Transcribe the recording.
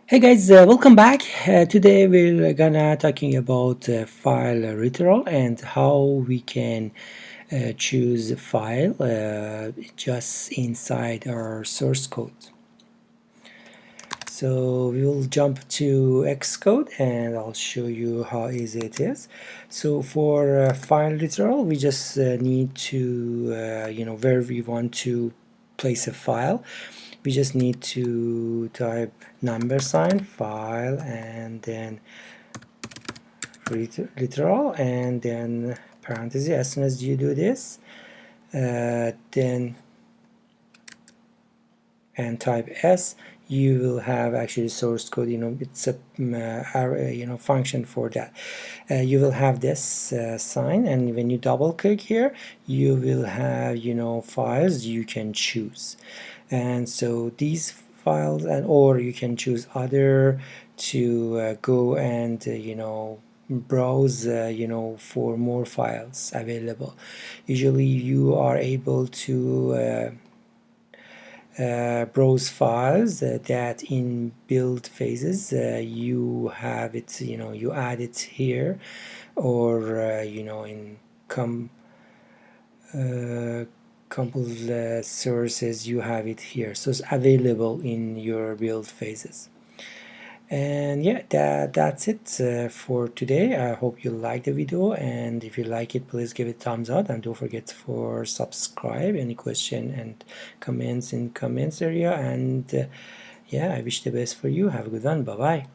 Hey guys, welcome back. Today we're gonna talking about FileLiteral and how we can choose a file just inside our source code. So we will jump to Xcode and I'll show you how easy it is. So for FileLiteral, we just need to, where we want to place a file. We just need to type $ file and then literal and then parenthesis. As soon as you do this, then and type s, you will have actually source code. It's a function for that. You will have this sign, and when you double click here, you will have files you can choose. And so these files, and or you can choose other to go and browse for more files available. Usually you are able to browse files that in build phases you have it, you add it here, or in compile sources you have it here, so it's available in your build phases. And yeah, that's it for today. I hope you like the video, and if you like it, please give it a thumbs up and don't forget for subscribe. Any question and comments in comments area, and yeah, I wish the best for you. Have a good one. Bye bye.